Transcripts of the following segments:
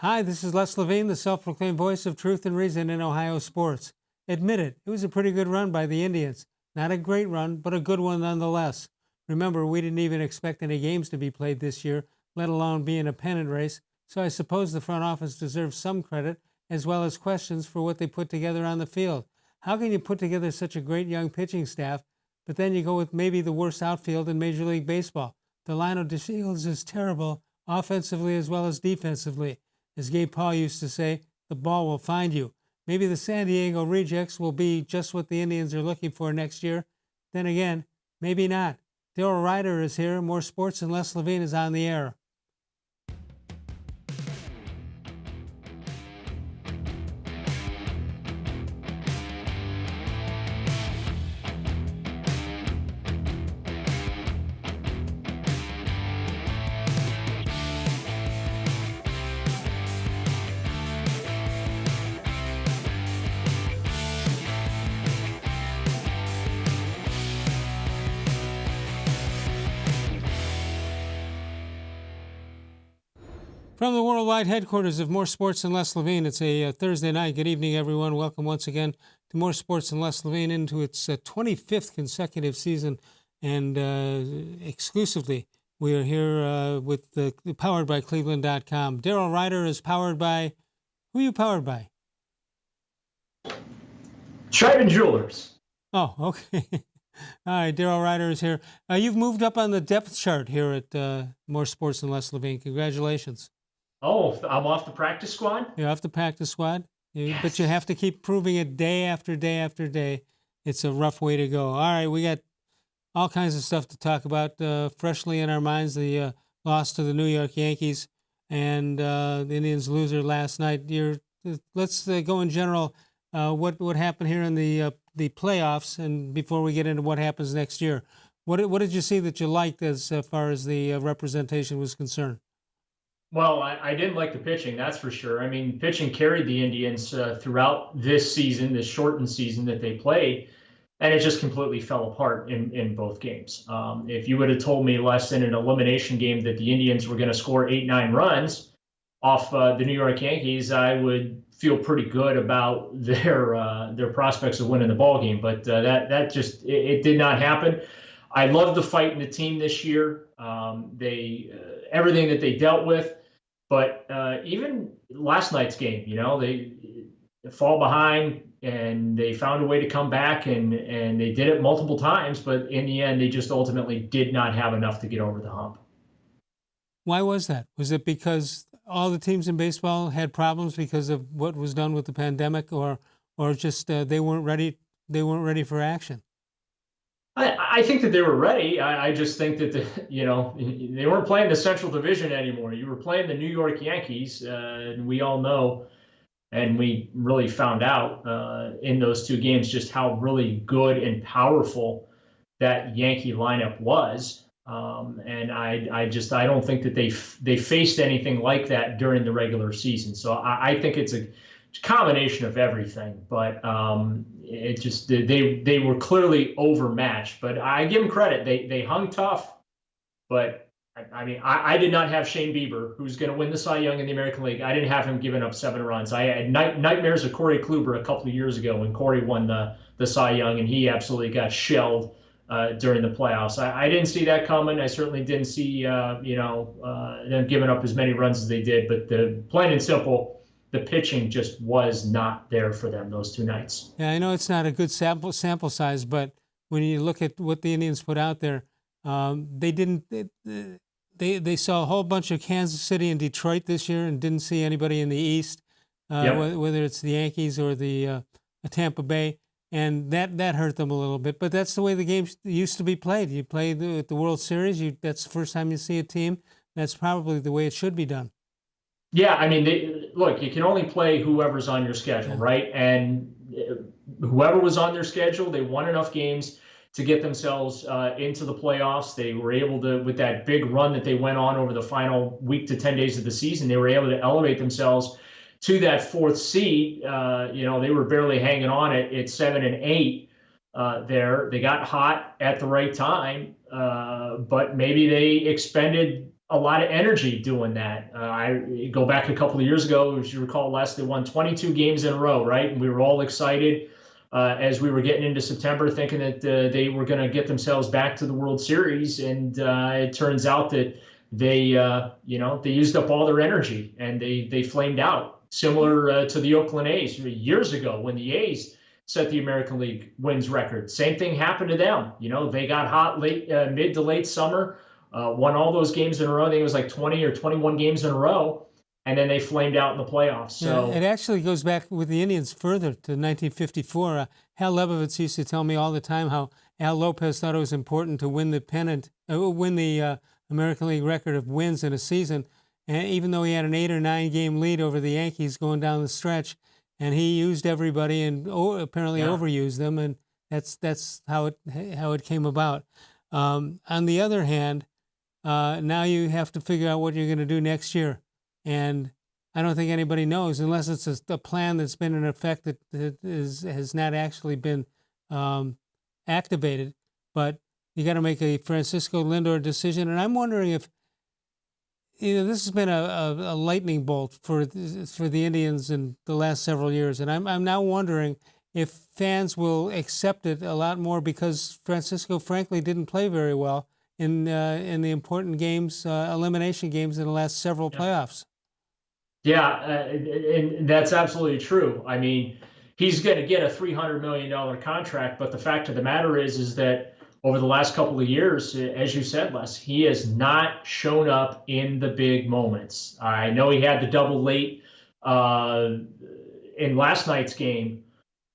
Hi, this is Les Levine, the self-proclaimed voice of truth and reason in Ohio sports. Admit it was a pretty good run by the Indians. Not a great run, but a good one nonetheless. Remember, we didn't even expect any games to be played this year, let alone be in a pennant race, so I suppose the front office deserves some credit, as well as questions for what they put together on the field. How can you put together such a great young pitching staff, but then you go with maybe the worst outfield in Major League Baseball? Delino DeShields is terrible, offensively as well as defensively. As Gabe Paul used to say, the ball will find you. Maybe the San Diego Rejects will be just what the Indians are looking for next year. Then again, maybe not. Daryl Ruiter is here. More Sports and Les Levine is on the air. From the worldwide headquarters of More Sports and Les Levine, it's a Thursday night. Good evening, everyone. Welcome once again to More Sports and Les Levine into its 25th consecutive season. And exclusively, we are here with powered by cleveland.com. Daryl Ruiter is powered by, who are you powered by? Schreiben Jewelers. Oh, okay. All right, Daryl Ruiter is here. You've moved up on the depth chart here at More Sports and Les Levine. Congratulations. Oh, I'm off the practice squad? You're off the practice squad, Yes. But you have to keep proving it day after day after day. It's a rough way to go. All right, we got all kinds of stuff to talk about. Freshly in our minds, the loss to the New York Yankees and the Indians' loser last night. Let's go in general. What happened here in the playoffs, and before we get into what happens next year, what did you see that you liked as far as the representation was concerned? Well, I didn't like the pitching, that's for sure. I mean, pitching carried the Indians throughout this season, this shortened season that they played, and it just completely fell apart in both games. If you would have told me less than an elimination game that the Indians were going to score 8-9 runs off the New York Yankees, I would feel pretty good about their prospects of winning the ball game. But that just it did not happen. I love the fight in the team this year. Everything that they dealt with. But even last night's game, they fall behind and they found a way to come back, and they did it multiple times. But in the end, they just ultimately did not have enough to get over the hump. Why was that? Was it because all the teams in baseball had problems because of what was done with the pandemic, or just they weren't ready? They weren't ready for action. I think that they were ready. I just think that they weren't playing the Central Division anymore. You were playing the New York Yankees, and we all know, and we really found out in those two games just how really good and powerful that Yankee lineup was. And I don't think that they faced anything like that during the regular season. So I think it's a combination of everything, but it just they were clearly overmatched. But I give them credit; they hung tough. But I mean, I did not have Shane Bieber, who's going to win the Cy Young in the American League. I didn't have him giving up 7 runs. I had nightmares of Corey Kluber a couple of years ago when Corey won the Cy Young, and he absolutely got shelled during the playoffs. I didn't see that coming. I certainly didn't see them giving up as many runs as they did. But plain and simple, the pitching just was not there for them those 2 nights. Yeah, I know it's not a good sample size, but when you look at what the Indians put out there, they saw a whole bunch of Kansas City and Detroit this year and didn't see anybody in the East, whether it's the Yankees or the Tampa Bay, and that hurt them a little bit. But that's the way the games used to be played. You play at the World Series, that's the first time you see a team. That's probably the way it should be done. Yeah, I mean, look, you can only play whoever's on your schedule, right? And whoever was on their schedule, they won enough games to get themselves into the playoffs. They were able to, with that big run that they went on over the final week to 10 days of the season, they were able to elevate themselves to that 4th seed. They were barely hanging on at 7 and 8 there. They got hot at the right time, but maybe they expended a lot of energy doing that. I go back a couple of years ago, as you recall, Les, they won 22 games in a row, right? And we were all excited as we were getting into September, thinking that they were going to get themselves back to the World Series. And it turns out that they used up all their energy and they flamed out, similar to the Oakland A's years ago when the A's set the American League wins record. Same thing happened to them. They got hot late, mid to late summer, won all those games in a row. I think it was like 20 or 21 games in a row, and then they flamed out in the playoffs. So it actually goes back with the Indians further to 1954. Hal Lebovitz used to tell me all the time how Al Lopez thought it was important to win the pennant, win the American League record of wins in a season, and even though he had an 8 or 9 game lead over the Yankees going down the stretch, and he used everybody and apparently overused them, and that's how it came about. On the other hand, now you have to figure out what you're going to do next year, and I don't think anybody knows unless it's a plan that's been in effect that has not actually been activated. But you got to make a Francisco Lindor decision, and I'm wondering if this has been a lightning bolt for the Indians in the last several years, and I'm now wondering if fans will accept it a lot more because Francisco, frankly, didn't play very well in the important games, elimination games in the last several playoffs. Yeah, and that's absolutely true. I mean, he's going to get a $300 million contract, but the fact of the matter is that over the last couple of years, as you said, Les, he has not shown up in the big moments. I know he had the double late in last night's game,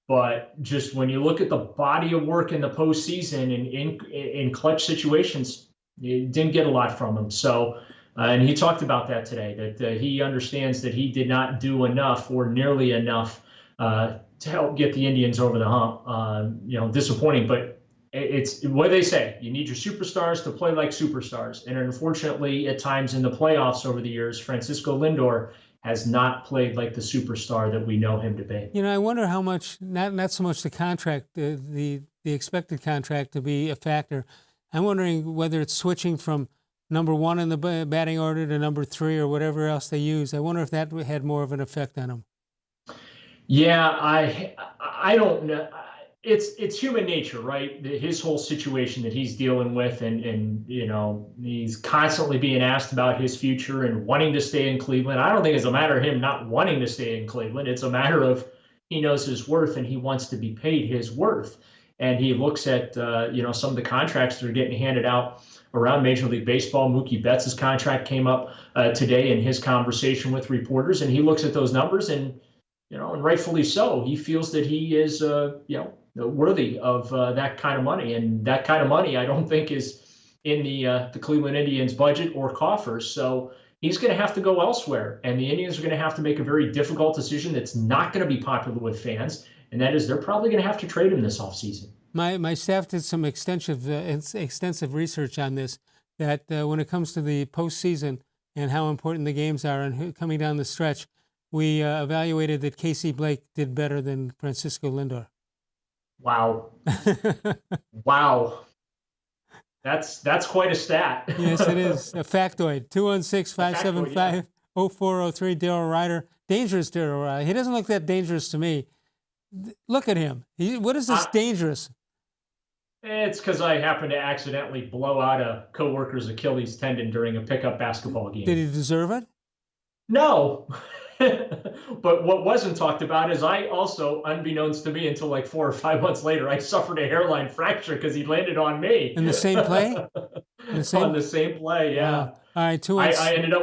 but just when you look at the body of work in the postseason and in clutch situations, you didn't get a lot from him. So, and he talked about that today, that he understands that he did not do enough or nearly enough to help get the Indians over the hump. Disappointing, but it's what they say. You need your superstars to play like superstars. And unfortunately, at times in the playoffs over the years, Francisco Lindor has not played like the superstar that we know him to be. I wonder how much, not so much the contract, the expected contract to be a factor. I'm wondering whether it's switching from number 1 in the batting order to number 3 or whatever else they use. I wonder if that had more of an effect on him. Yeah, I don't know. It's human nature, right? His whole situation that he's dealing with, and he's constantly being asked about his future and wanting to stay in Cleveland. I don't think it's a matter of him not wanting to stay in Cleveland. It's a matter of he knows his worth and he wants to be paid his worth. And he looks at some of the contracts that are getting handed out around Major League Baseball. Mookie Betts' contract came up today in his conversation with reporters, and he looks at those numbers and rightfully so. He feels that he is worthy of that kind of money, and that kind of money I don't think is in the Cleveland Indians budget or coffers. So he's going to have to go elsewhere, and the Indians are going to have to make a very difficult decision that's not going to be popular with fans, and that is they're probably going to have to trade him this offseason. My staff did some extensive research on this, that when it comes to the postseason and how important the games are and coming down the stretch, we evaluated that Casey Blake did better than Francisco Lindor. Wow. Wow. That's quite a stat. Yes, it is. A factoid. 216-575-0403, Daryl Ruiter. Dangerous Daryl Ruiter. He doesn't look that dangerous to me. Look at him. What is this dangerous? It's because I happened to accidentally blow out a coworker's Achilles tendon during a pickup basketball game. Did he deserve it? No. But what wasn't talked about is I also, unbeknownst to me until like 4 or 5 months later, I suffered a hairline fracture because he landed on me. In the same play? On the same play, yeah. Wow. All right, I ended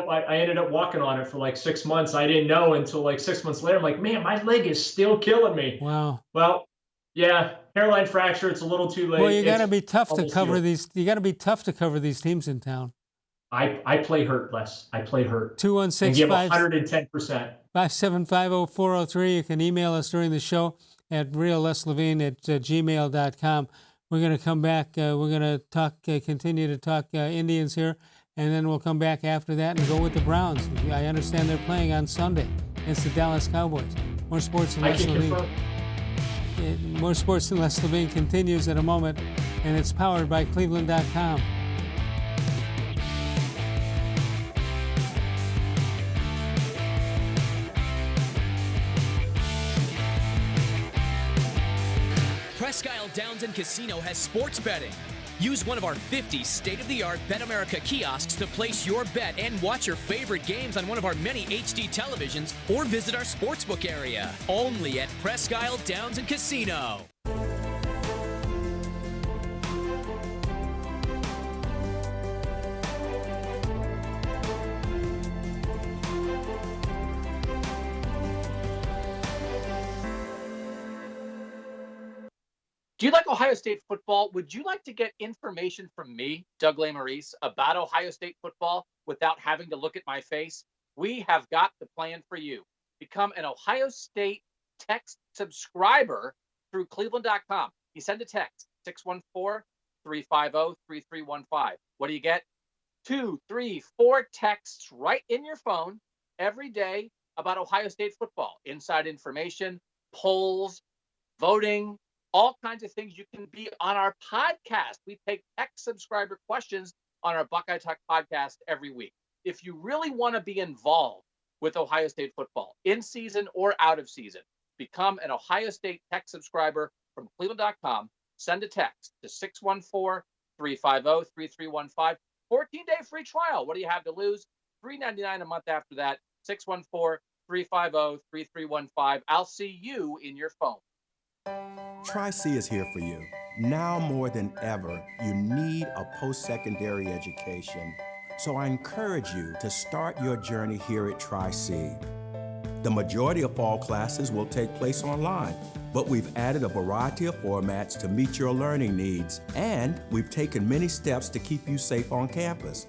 up walking on it for like 6 months. I didn't know until like 6 months later. I'm like, man, my leg is still killing me. Wow. Well, yeah, hairline fracture. It's a little too late. Well, you got to be tough to cover these. You got to be tough to cover these teams in town. I play hurt, Les. I play hurt. 216 give 110%. 575-0403. You can email us during the show at reallesLevine@gmail.com. We're going to come back. We're going to continue to talk Indians here, and then we'll come back after that and go with the Browns. I understand they're playing on Sunday against the Dallas Cowboys. More Sports and Les Levine. More Sports and Les Levine continues in a moment, and it's powered by cleveland.com. Presque Isle Downs and Casino has sports betting. Use one of our 50 state-of-the-art Bet America kiosks to place your bet and watch your favorite games on one of our many HD televisions or visit our sportsbook area. Only at Presque Isle Downs and Casino. Do you like Ohio State football? Would you like to get information from me, Doug Lesmerises, about Ohio State football without having to look at my face? We have got the plan for you. Become an Ohio State text subscriber through cleveland.com. You send a text, 614-350-3315. What do you get? 2, 3, 4 texts right in your phone every day about Ohio State football. Inside information, polls, voting, all kinds of things. You can be on our podcast. We take text subscriber questions on our Buckeye Talk podcast every week. If you really want to be involved with Ohio State football, in season or out of season, become an Ohio State text subscriber from cleveland.com. Send a text to 614-350-3315. 14-day free trial. What do you have to lose? $3.99 a month after that. 614-350-3315. I'll see you in your phone. Tri-C is here for you. Now more than ever, you need a post-secondary education. So I encourage you to start your journey here at Tri-C. The majority of fall classes will take place online, but we've added a variety of formats to meet your learning needs, and we've taken many steps to keep you safe on campus.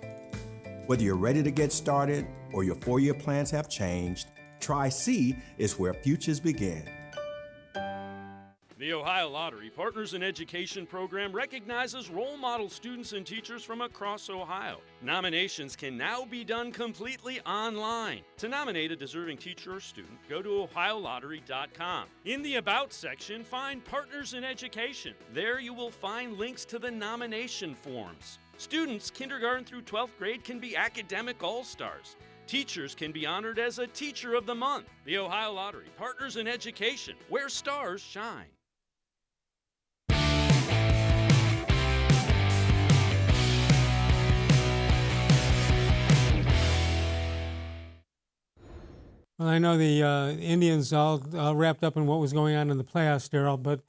Whether you're ready to get started or your four-year plans have changed, Tri-C is where futures begin. The Ohio Lottery Partners in Education program recognizes role model students and teachers from across Ohio. Nominations can now be done completely online. To nominate a deserving teacher or student, go to ohiolottery.com. In the About section, find Partners in Education. There you will find links to the nomination forms. Students kindergarten through 12th grade can be academic all-stars. Teachers can be honored as a Teacher of the Month. The Ohio Lottery Partners in Education, where stars shine. Well, I know the Indians all wrapped up in what was going on in the playoffs, Daryl, but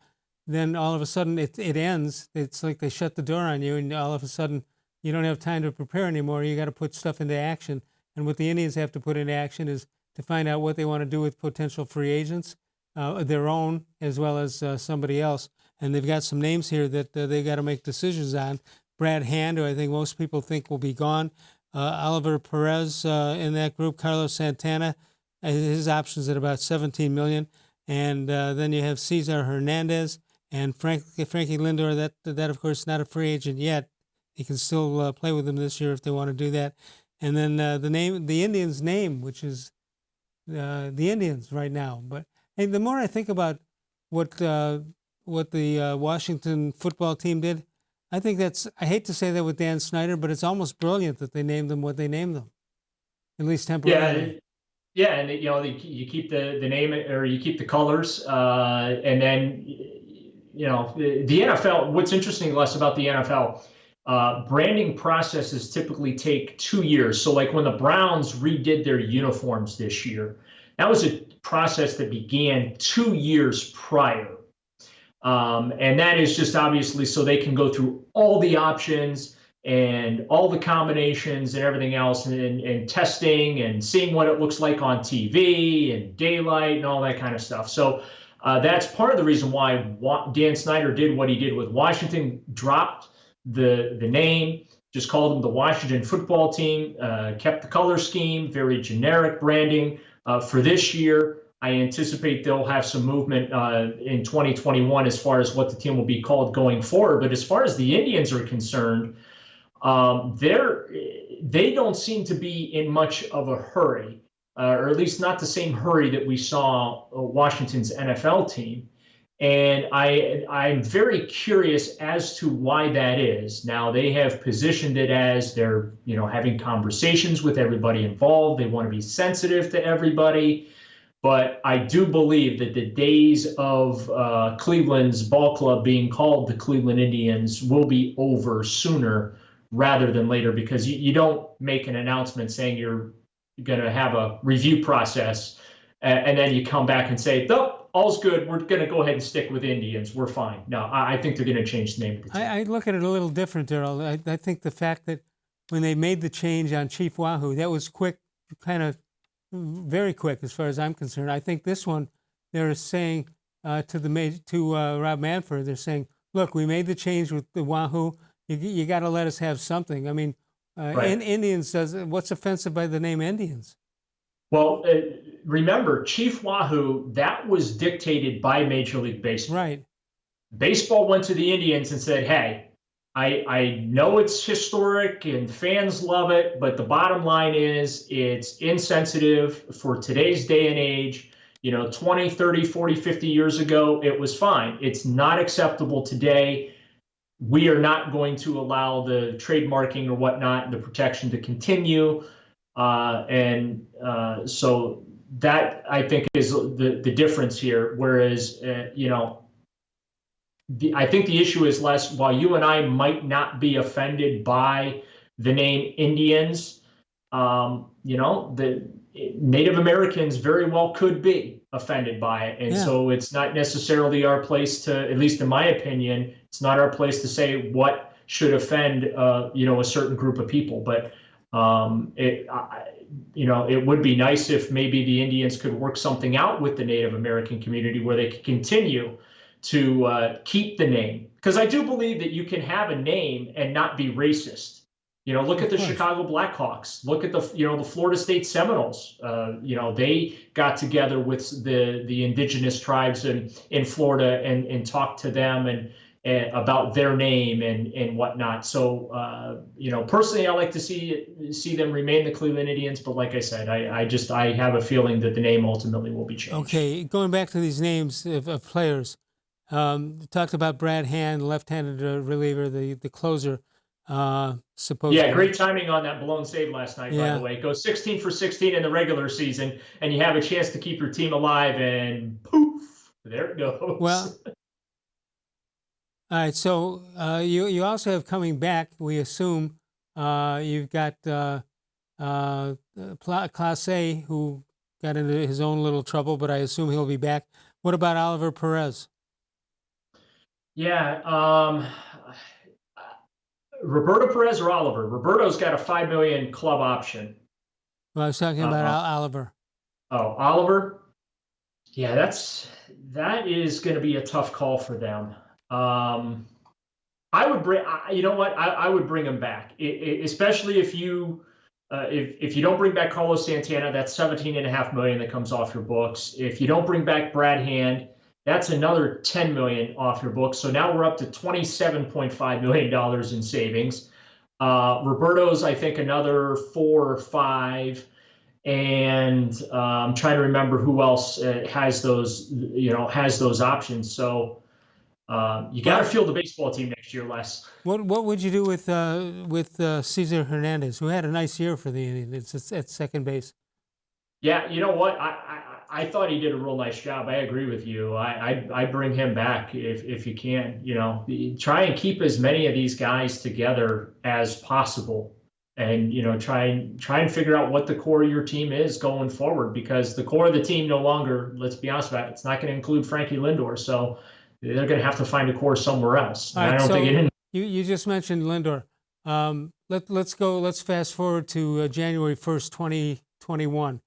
then all of a sudden it ends. It's like they shut the door on you, and all of a sudden you don't have time to prepare anymore. You got to put stuff into action. And what the Indians have to put into action is to find out what they want to do with potential free agents, their own as well as somebody else. And they've got some names here that they got to make decisions on. Brad Hand, who I think most people think will be gone. Oliver Perez in that group. Carlos Santana. His options at about $17 million, and then you have Cesar Hernandez and Frankie Lindor. That of course not a free agent yet. He can still play with them this year if they want to do that. And then the Indians' name, which is the Indians right now. But hey, the more I think about what the Washington football team did, I think I hate to say that with Dan Snyder, but it's almost brilliant that they named them what they named them, at least temporarily. Yeah, and you keep the name or you keep the colors, and then the NFL. What's interesting, Les, about the NFL, branding processes typically take 2 years. So, like when the Browns redid their uniforms this year, that was a process that began 2 years prior, and that is just obviously so they can go through all the options and all the combinations and everything else, and testing and seeing what it looks like on TV and daylight and all that kind of stuff. So that's part of the reason why Dan Snyder did what he did with Washington, dropped the name, just called them the Washington football team, kept the color scheme, very generic branding. For this year, I anticipate they'll have some movement in 2021 as far as what the team will be called going forward. But as far as the Indians are concerned, they don't seem to be in much of a hurry, or at least not the same hurry that we saw Washington's NFL team. And I'm very curious as to why that is. Now, they have positioned it as they're, having conversations with everybody involved. They want to be sensitive to everybody. But I do believe that the days of Cleveland's ball club being called the Cleveland Indians will be over sooner rather than later, because you don't make an announcement saying you're going to have a review process and then you come back and say, nope, all's good. We're going to go ahead and stick with Indians. We're fine. No, I think they're going to change the name of the team. I look at it a little different, Daryl. I think the fact that when they made the change on Chief Wahoo, that was quick, kind of very quick as far as I'm concerned. I think this one, they're saying to Rob Manfred, they're saying, look, we made the change with the Wahoo. You got to let us have something. I mean, Right. Indians does. What's offensive by the name Indians? Well, remember, Chief Wahoo, that was dictated by Major League Baseball. Right. Baseball went to the Indians and said, hey, I know it's historic and fans love it, but the bottom line is it's insensitive for today's day and age. 20, 30, 40, 50 years ago, it was fine. It's not acceptable today. We are not going to allow the trademarking or whatnot, the protection to continue. So that, I think, is the difference here. Whereas, I think the issue is less, while you and I might not be offended by the name Indians, the Native Americans very well could be offended by it. And so it's not necessarily our place to, at least in my opinion, it's not our place to say what should offend, a certain group of people. But it would be nice if maybe the Indians could work something out with the Native American community where they could continue to keep the name. Because I do believe that you can have a name and not be racist. Look at the Chicago Blackhawks. Look at the Florida State Seminoles. They got together with the indigenous tribes in Florida and talked to them and about their name and whatnot. So, personally, I like to see them remain the Cleveland Indians. But like I said, I have a feeling that the name ultimately will be changed. Okay, going back to these names of players, talked about Brad Hand, left-handed reliever, the closer. Supposedly. Yeah, great timing on that blown save last night, by the way. Go 16 for 16 in the regular season, and you have a chance to keep your team alive, and poof, there it goes. Well, all right, so you also have coming back, we assume, you've got Clase, who got into his own little trouble, but I assume he'll be back. What about Oliver Perez? Yeah, Roberto Perez or Oliver? Roberto's got a $5 million club option. Well, I was talking about Oliver. Oh, Oliver? Yeah, that is going to be a tough call for them. I would bring. You know what? I would bring him back, especially if you don't bring back Carlos Santana. That's $17.5 million that comes off your books. If you don't bring back Brad Hand, that's another $10 million off your books. So now we're up to $27.5 million in savings. Roberto's, I think, another 4 or 5. And I'm trying to remember who else has those options. So you got to field the baseball team next year, Les. What would you do with Cesar Hernandez, who had a nice year for the Indians at second base? Yeah, you know what? I thought he did a real nice job. I agree with you. I bring him back if you can. Try and keep as many of these guys together as possible, and try and figure out what the core of your team is going forward. Because the core of the team no longer, let's be honest about it, it's not going to include Frankie Lindor. So they're going to have to find a core somewhere else. All right, I don't think you just mentioned Lindor. Let's fast forward to January 1st, 2021.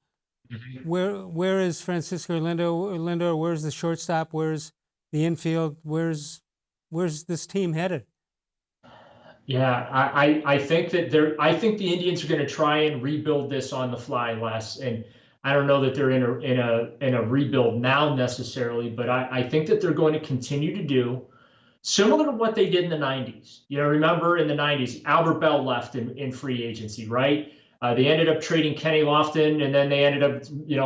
Mm-hmm. Where is Francisco Lindor? Where's the shortstop? Where's the infield? Where's this team headed? Yeah, I think that I think the Indians are going to try and rebuild this on the fly, Les. And I don't know that they're in a rebuild now necessarily, but I think that they're going to continue to do similar to what they did in the 90s. Remember in the 90s, Albert Bell left in free agency, right? They ended up trading Kenny Lofton, and then they ended up,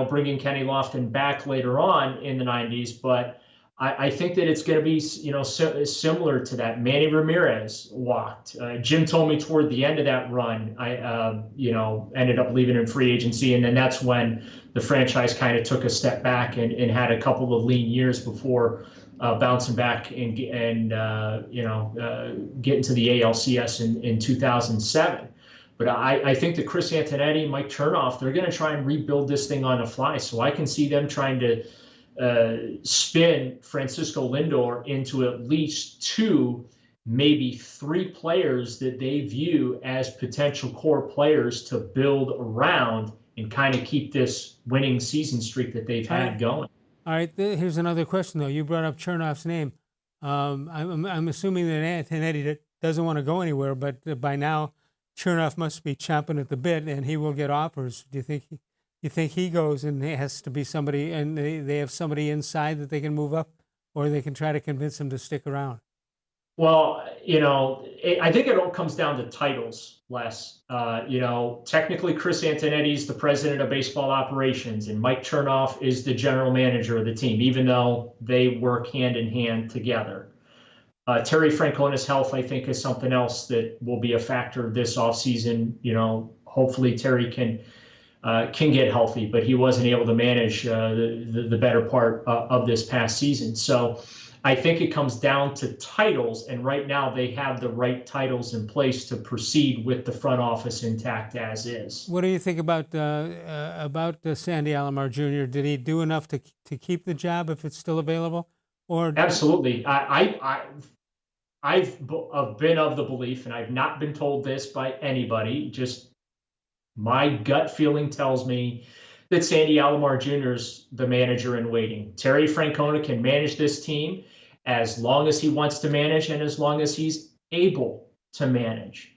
bringing Kenny Lofton back later on in the 90s. But I think that it's going to be, similar to that. Manny Ramirez walked. Jim told me toward the end of that run, I ended up leaving in free agency. And then that's when the franchise kind of took a step back and had a couple of lean years before bouncing back and getting to the ALCS in 2007. But I think that Chris Antonetti, Mike Chernoff, they're going to try and rebuild this thing on the fly. So I can see them trying to spin Francisco Lindor into at least 2, maybe 3 players that they view as potential core players to build around and kind of keep this winning season streak that they've had going. All right, here's another question, though. You brought up Chernoff's name. I'm assuming that Antonetti doesn't want to go anywhere, but by now Chernoff must be chomping at the bit, and he will get offers. Do you think he goes and it has to be somebody, and they have somebody inside that they can move up, or they can try to convince him to stick around? Well, I think it all comes down to titles, Les. Technically, Chris Antonetti is the president of baseball operations, and Mike Chernoff is the general manager of the team, even though they work hand in hand together. Terry Francona's health, I think, is something else that will be a factor this offseason. Hopefully Terry can get healthy, but he wasn't able to manage the better part of this past season. So I think it comes down to titles, and right now they have the right titles in place to proceed with the front office intact as is. What do you think about Sandy Alomar Jr.? Did he do enough to keep the job if it's still available? Or absolutely, I've been of the belief, and I've not been told this by anybody, just my gut feeling tells me that Sandy Alomar Jr. is the manager in waiting. Terry Francona can manage this team as long as he wants to manage and as long as he's able to manage.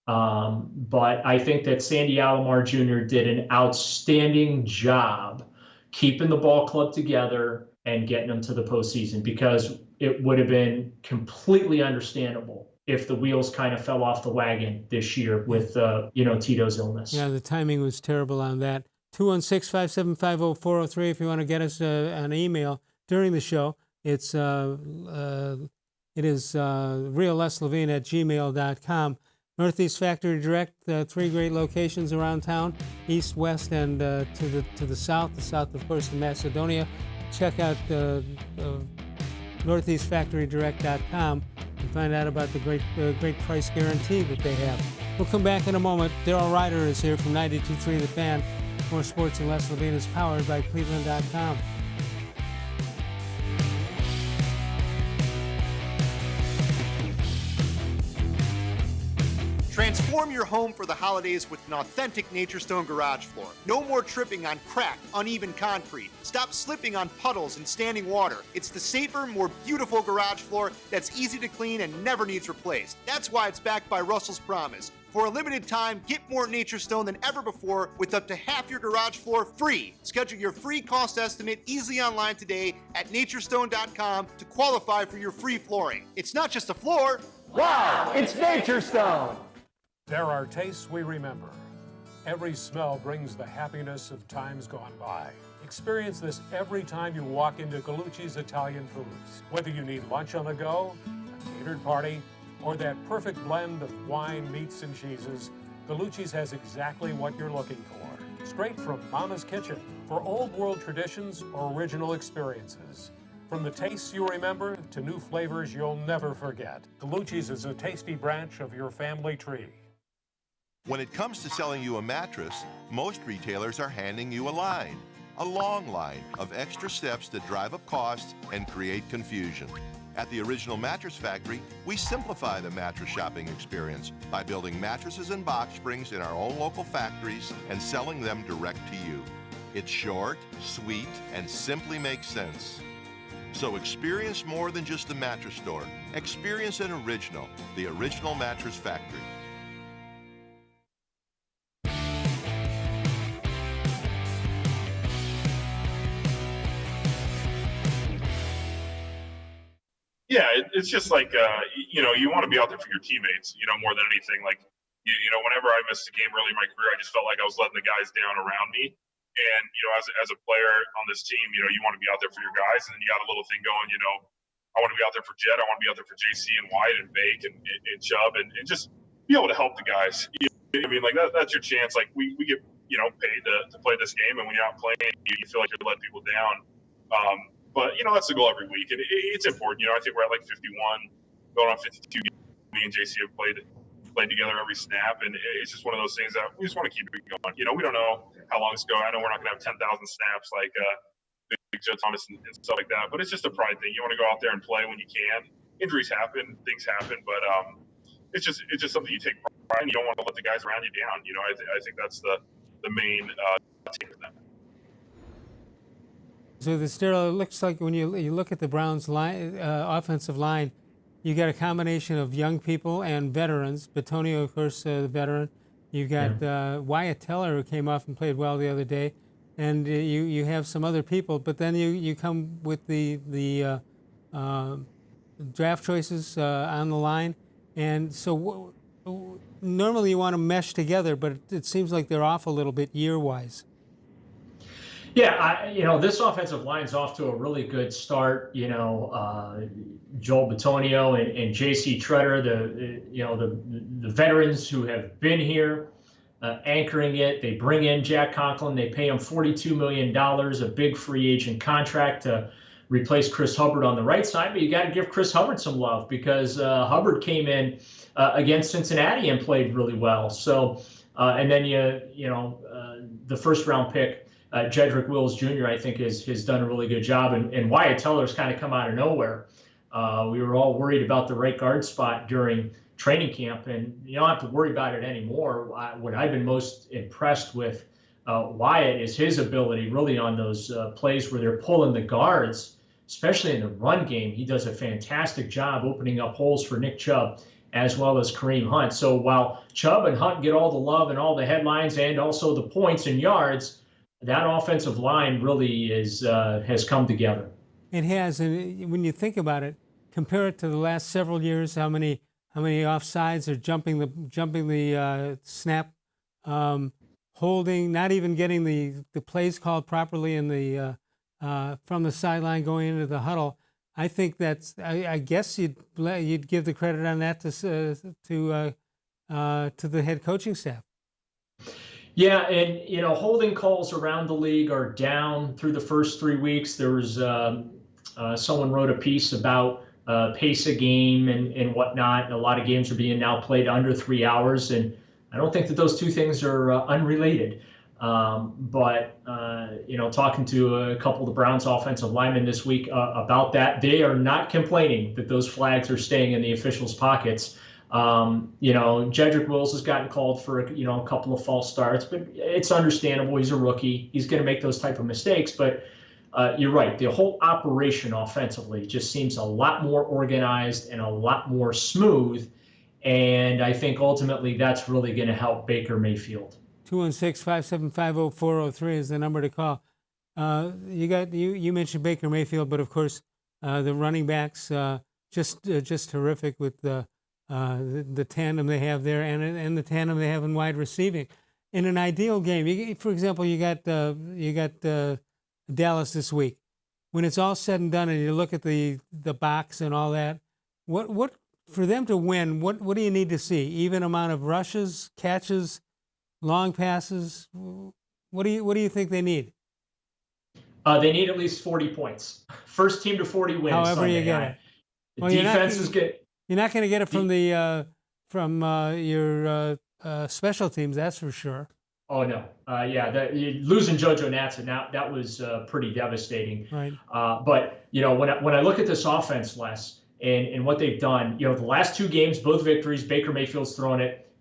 But I think that Sandy Alomar Jr. did an outstanding job keeping the ball club together and getting them to the postseason, because it would have been completely understandable if the wheels kind of fell off the wagon this year with, Tito's illness. Yeah, the timing was terrible on that. 216-575-0403 if you want to get us an email during the show. It is reallesLevine@gmail.com. Northeast Factory Direct, 3 great locations around town, east, west, and to the south. The south, of course, in Macedonia. Check out northeastfactorydirect.com and find out about the great price guarantee that they have. We'll come back in a moment. Daryl Ruiter is here from 92.3 The Fan. More Sports and Les Levine is powered by cleveland.com. Transform your home for the holidays with an authentic Nature Stone garage floor. No more tripping on cracked, uneven concrete. Stop slipping on puddles and standing water. It's the safer, more beautiful garage floor that's easy to clean and never needs replaced. That's why it's backed by Russell's Promise. For a limited time, get more Nature Stone than ever before with up to half your garage floor free. Schedule your free cost estimate easily online today at naturestone.com to qualify for your free flooring. It's not just a floor. Wow, it's Nature Stone. There are tastes we remember. Every smell brings the happiness of times gone by. Experience this every time you walk into Gallucci's Italian Foods. Whether you need lunch on the go, a catered party, or that perfect blend of wine, meats, and cheeses, Gallucci's has exactly what you're looking for. Straight from Mama's Kitchen for old world traditions or original experiences. From the tastes you remember to new flavors you'll never forget. Gallucci's is a tasty branch of your family tree. When it comes to selling you a mattress, most retailers are handing you a long line of extra steps that drive up costs and create confusion. At the Original Mattress Factory, we simplify the mattress shopping experience by building mattresses and box springs in our own local factories and selling them direct to you. It's short, sweet, and simply makes sense. So experience more than just the mattress store. Experience an original, the Original Mattress Factory. Yeah, it's just like, you want to be out there for your teammates, more than anything. Like, whenever I missed a game early in my career, I just felt like I was letting the guys down around me. And, as a player on this team, you want to be out there for your guys. And then you got a little thing going, I want to be out there for Jed. I want to be out there for JC and Wyatt and Bake and Chubb and just be able to help the guys. I mean, like that's your chance. Like we get, paid to play this game. And when you're not playing, you feel like you're letting people down. But, that's the goal every week. And it's important. I think we're at like 51, going on 52 games. Me and JC have played together every snap. And it's just one of those things that we just want to keep it going. We don't know how long it's going. I know we're not going to have 10,000 snaps like Big Joe Thomas and stuff like that. But it's just a pride thing. You want to go out there and play when you can. Injuries happen. Things happen. But it's just something you take pride in. You don't want to let the guys around you down. I think that's the main take of that. So Daryl, it looks like when you look at the Browns' offensive line, you got a combination of young people and veterans. Bitonio, of course, the veteran. You got Wyatt Teller, who came off and played well the other day, and you have some other people. But then you come with the draft choices on the line, and so normally you want to mesh together, but it seems like they're off a little bit year-wise. Yeah, this offensive line's off to a really good start. Joel Bitonio and J.C. Treader, the veterans who have been here, anchoring it. They bring in Jack Conklin. They pay him $42 million, a big free agent contract to replace Chris Hubbard on the right side. But you got to give Chris Hubbard some love because Hubbard came in against Cincinnati and played really well. So, and then the first round pick. Jedrick Wills Jr., I think, has done a really good job. And Wyatt Teller's kind of come out of nowhere. We were all worried about the right guard spot during training camp, and you don't have to worry about it anymore. What I've been most impressed with Wyatt is his ability really on those plays where they're pulling the guards, especially in the run game. He does a fantastic job opening up holes for Nick Chubb as well as Kareem Hunt. So while Chubb and Hunt get all the love and all the headlines and also the points and yards, that offensive line really has come together. It has, and when you think about it, compare it to the last several years, how many offsides are jumping the snap, holding, not even getting the plays called properly in the from the sideline going into the huddle. I think that's. I guess you'd give the credit on that to the head coaching staff. Yeah, and holding calls around the league are down through the first 3 weeks. There was someone wrote a piece about pace of game and whatnot. A lot of games are being now played under 3 hours, and I don't think that those two things are unrelated. But talking to a couple of the Browns offensive linemen this week about that, they are not complaining that those flags are staying in the officials' pockets. Jedrick Wills has gotten called for a couple of false starts, but it's understandable. He's a rookie. He's going to make those type of mistakes. But you're right. The whole operation offensively just seems a lot more organized and a lot more smooth. And I think ultimately that's really going to help Baker Mayfield. 216-575-0403 is the number to call. You mentioned Baker Mayfield, but of course the running backs just terrific with the tandem they have there and the tandem they have in wide receiving. In an ideal game, for example, you got Dallas this week. When it's all said and done, and you look at the box and all that, what for them to win? What do you need to see? Even amount of rushes, catches, long passes. What do you think they need? They need at least 40 points. First team to 40 wins. However Sunday you get night. it. The Well, defense is good. You're not going to get it from your special teams, that's for sure. Oh no, losing JoJo Natson, that was pretty devastating. Right. But when I look at this offense, Les, and what they've done, the last two games, both victories, Baker Mayfield's thrown it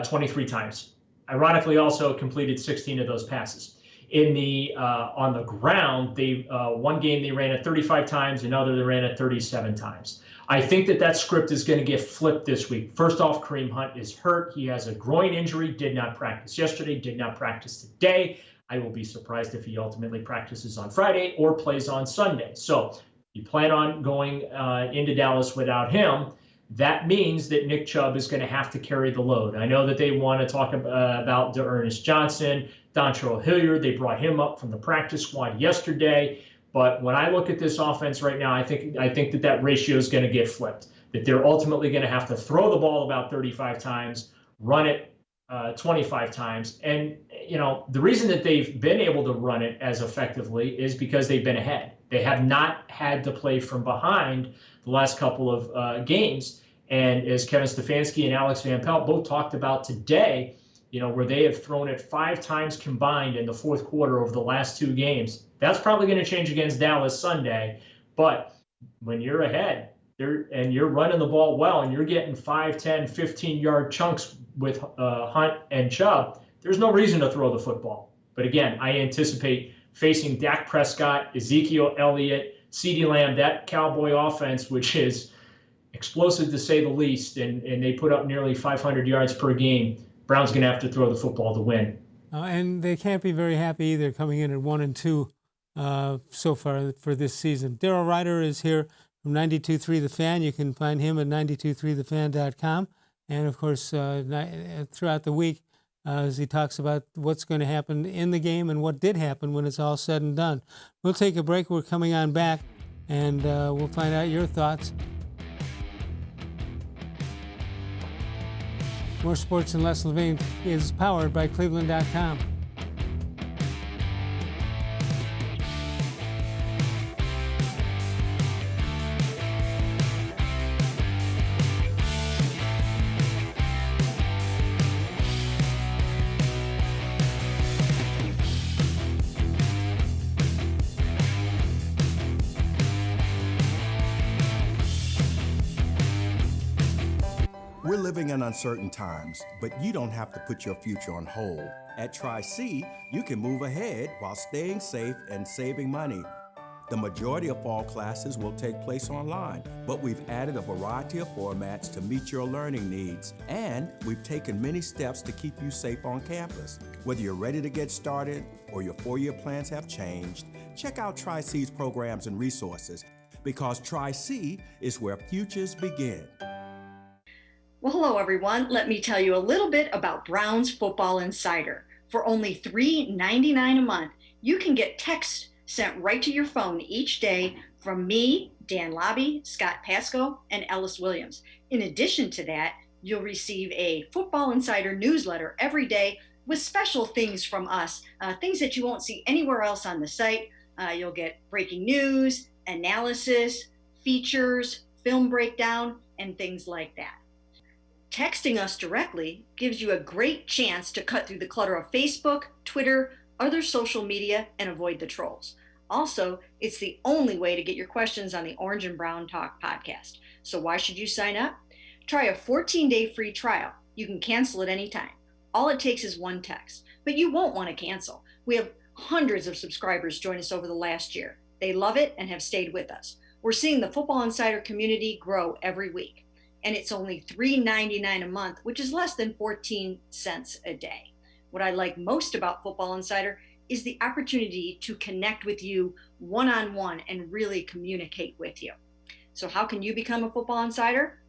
23 times. Ironically, also completed 16 of those passes. In the on the ground, one game they ran it 35 times, another they ran it 37 times. I think that script is going to get flipped this week. First off, Kareem Hunt is hurt. He has a groin injury, did not practice yesterday, did not practice today. I will be surprised if he ultimately practices on Friday or plays on Sunday. So you plan on going into Dallas without him. That means that Nick Chubb is going to have to carry the load. I know that they want to talk about D'Ernest Johnson. Dontrell Hilliard, they brought him up from the practice squad yesterday. But when I look at this offense right now, I think that ratio is going to get flipped, that they're ultimately going to have to throw the ball about 35 times, run it 25 times. And, the reason that they've been able to run it as effectively is because they've been ahead. They have not had to play from behind the last couple of games. And as Kevin Stefanski and Alex Van Pelt both talked about today, where they have thrown it 5 times combined in the fourth quarter over the last 2 games. That's probably going to change against Dallas Sunday. But when you're ahead and you're running the ball well and you're getting 5, 10, 15-yard chunks with Hunt and Chubb, there's no reason to throw the football. But again, I anticipate facing Dak Prescott, Ezekiel Elliott, CeeDee Lamb, that Cowboy offense, which is explosive to say the least, and they put up nearly 500 yards per game. Brown's going to have to throw the football to win. And they can't be very happy either, coming in at 1-2 so far for this season. Daryl Ruiter is here from 92.3 The Fan. You can find him at 923thefan.com. And, of course, throughout the week, as he talks about what's going to happen in the game and what did happen when it's all said and done. We'll take a break. We're coming on back, and we'll find out your thoughts. More Sports and Les Levine is powered by cleveland.com. We're living in uncertain times, but you don't have to put your future on hold. At Tri-C, you can move ahead while staying safe and saving money. The majority of fall classes will take place online, but we've added a variety of formats to meet your learning needs, and we've taken many steps to keep you safe on campus. Whether you're ready to get started or your four-year plans have changed, check out Tri-C's programs and resources, because Tri-C is where futures begin. Well, hello, everyone. Let me tell you a little bit about Brown's Football Insider. For only $3.99 a month, you can get text sent right to your phone each day from me, Dan Lobby, Scott Pasco, and Ellis Williams. In addition to that, you'll receive a Football Insider newsletter every day with special things from us, things that you won't see anywhere else on the site. You'll get breaking news, analysis, features, film breakdown, and things like that. Texting us directly gives you a great chance to cut through the clutter of Facebook, Twitter, other social media, and avoid the trolls. Also, it's the only way to get your questions on the Orange and Brown Talk podcast. So why should you sign up? Try a 14-day free trial. You can cancel at any time. All it takes is one text, but you won't want to cancel. We have hundreds of subscribers join us over the last year. They love it and have stayed with us. We're seeing the Football Insider community grow every week. And it's only $3.99 a month, which is less than 14 cents a day. What I like most about Football Insider is the opportunity to connect with you one-on-one and really communicate with you. So how can you become a Football Insider?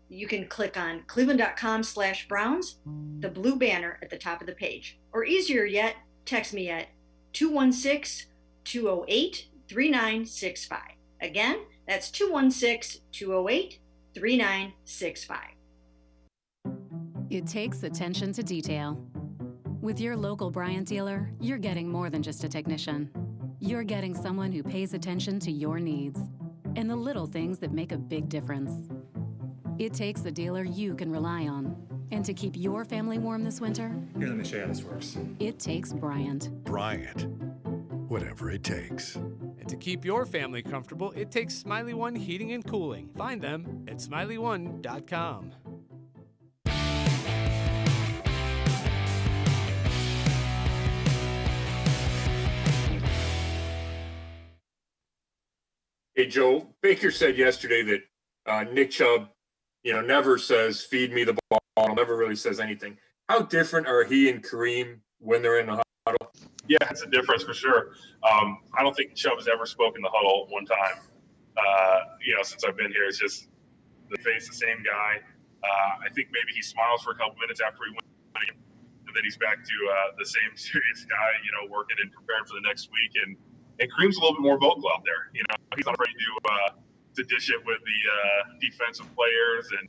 You can click on cleveland.com/Browns, the blue banner at the top of the page. Or easier yet, text me at 216-208-3965. Again, that's 216-208-3965. It takes attention to detail. With your local Bryant dealer, you're getting more than just a technician. You're getting someone who pays attention to your needs and the little things that make a big difference. It takes a dealer you can rely on. And to keep your family warm this winter, here, let me show you how this works. It takes Bryant. Bryant. Whatever it takes. And to keep your family comfortable, it takes Smiley One Heating and Cooling. Find them at smiley1.com. Hey, Joe, Baker said yesterday that Nick Chubb, never says, feed me the ball, never really says anything. How different are he and Kareem when they're in the huddle? Yeah, it's a difference for sure. I don't think Chubb has ever spoken the huddle one time, since I've been here. It's just the face, the same guy. I think maybe he smiles for a couple minutes after he wins. The and then he's back to the same serious guy, working and preparing for the next week. And Kareem's a little bit more vocal out there. He's not afraid to dish it with the defensive players and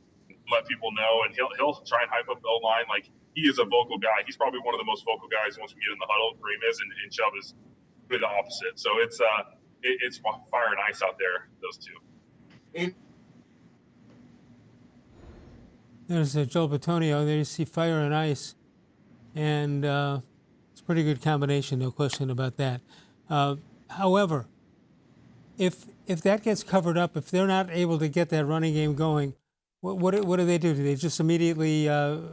let people know. And he'll try and hype up the O-line. Like, he is a vocal guy. He's probably one of the most vocal guys once we get in the huddle. Kareem is, and Chubb is really the opposite. So it's fire and ice out there, those two. There's Joel Bitonio. There you see fire and ice, and it's a pretty good combination, no question about that. However, if that gets covered up, if they're not able to get that running game going, what do they do? Do they just immediately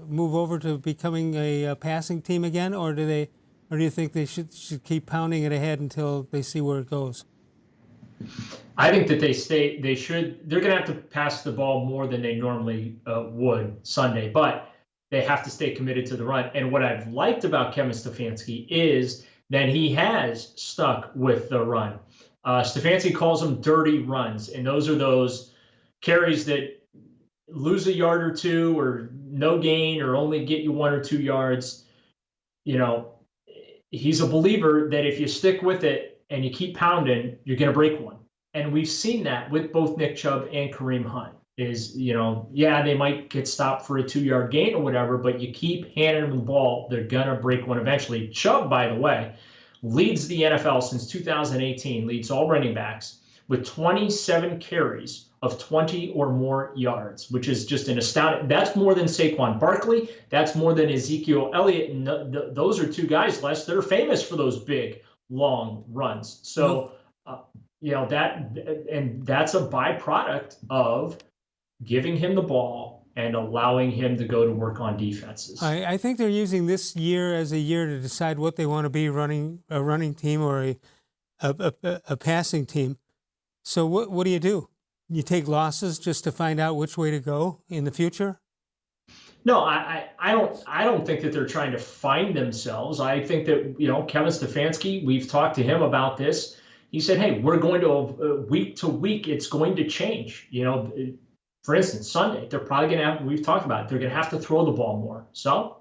move over to becoming a passing team again, or do you think they should keep pounding it ahead until they see where it goes? I think that they're going to have to pass the ball more than they normally would Sunday, but they have to stay committed to the run. And what I've liked about Kevin Stefanski is that he has stuck with the run. Stefanski calls them dirty runs, and those are those carries that lose a yard or two or no gain or only get you 1 or 2 yards. He's a believer that if you stick with it and you keep pounding, you're going to break one. And we've seen that with both Nick Chubb and Kareem Hunt is, they might get stopped for a 2-yard gain or whatever, but you keep handing them the ball, they're going to break one eventually. Chubb, by the way, leads the NFL since 2018, leads all running backs with 27 carries of 20 or more yards, which is just an astounding. That's more than Saquon Barkley. That's more than Ezekiel Elliott. And those are two guys, Les, that are famous for those big, long runs. So, that's a byproduct of giving him the ball and allowing him to go to work on defenses. I think they're using this year as a year to decide what they want to be, a running team or a passing team. So what do? You take losses just to find out which way to go in the future? No, I don't think that they're trying to find themselves. I think that, Kevin Stefanski, we've talked to him about this. He said, hey, we're going to week to week, it's going to change. For instance, Sunday, they're probably going to have, we've talked about it, they're going to have to throw the ball more. So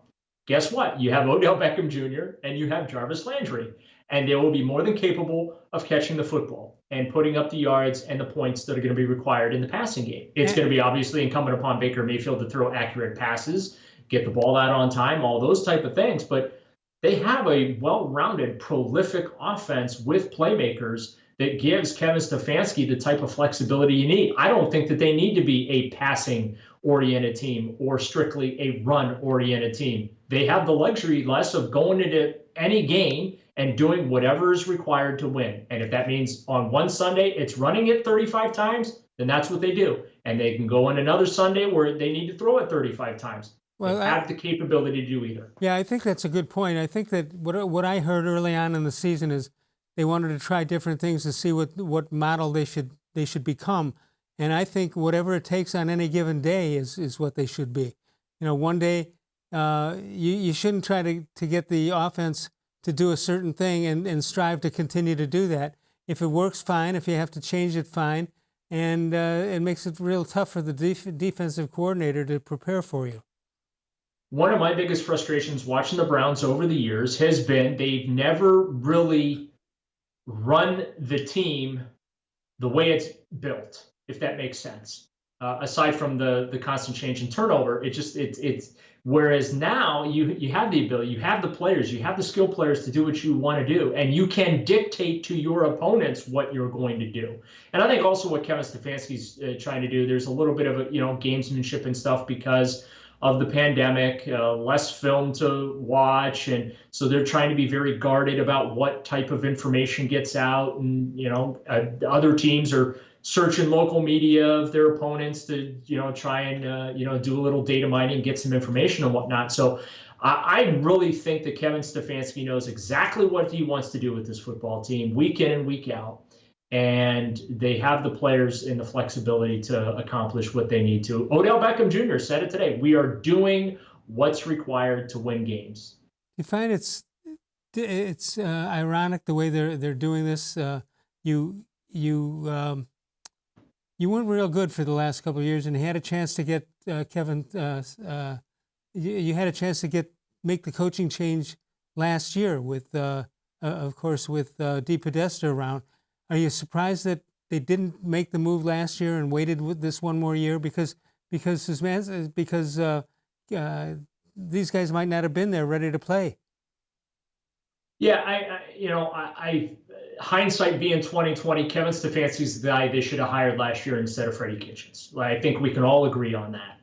guess what? You have Odell Beckham Jr. and you have Jarvis Landry, and they will be more than capable of catching the football and putting up the yards and the points that are going to be required in the passing game. It's going to be obviously incumbent upon Baker Mayfield to throw accurate passes, get the ball out on time, all those type of things. But they have a well-rounded, prolific offense with playmakers that gives Kevin Stefanski the type of flexibility you need. I don't think that they need to be a passing-oriented team or strictly a run-oriented team. They have the luxury, less of going into any game and doing whatever is required to win. And if that means on one Sunday it's running it 35 times, then that's what they do. And they can go on another Sunday where they need to throw it 35 times. Well, they have the capability to do either. Yeah, I think that's a good point. I think that what I heard early on in the season is they wanted to try different things to see what model they should become. And I think whatever it takes on any given day is what they should be. One day you shouldn't try to get the offense to do a certain thing and strive to continue to do that. If it works, fine. If you have to change it, fine. And it makes it real tough for the defensive coordinator to prepare for you. One of my biggest frustrations watching the Browns over the years has been they've never really run the team the way it's built, if that makes sense. Aside from the constant change and turnover, it's whereas now you have the ability, you have the players, you have the skilled players to do what you want to do, and you can dictate to your opponents what you're going to do. And I think also what Kevin Stefanski's trying to do, there's a little bit of gamesmanship and stuff because of the pandemic, less film to watch, and so they're trying to be very guarded about what type of information gets out. And other teams are searching local media of their opponents to try and do a little data mining, get some information and whatnot. So I really think that Kevin Stefanski knows exactly what he wants to do with this football team, week in and week out. And they have the players and the flexibility to accomplish what they need to. Odell Beckham Jr. said it today. We are doing what's required to win games. You find it's ironic the way they're doing this. You weren't real good for the last couple of years, and you had a chance to get Kevin. You had a chance to get make the coaching change last year with, of course, with DePodesta around. Are you surprised that they didn't make the move last year and waited with this one more year? Because these guys might not have been there ready to play. Yeah, I hindsight being 2020, Kevin Stefanski's the guy they should have hired last year instead of Freddie Kitchens. I think we can all agree on that.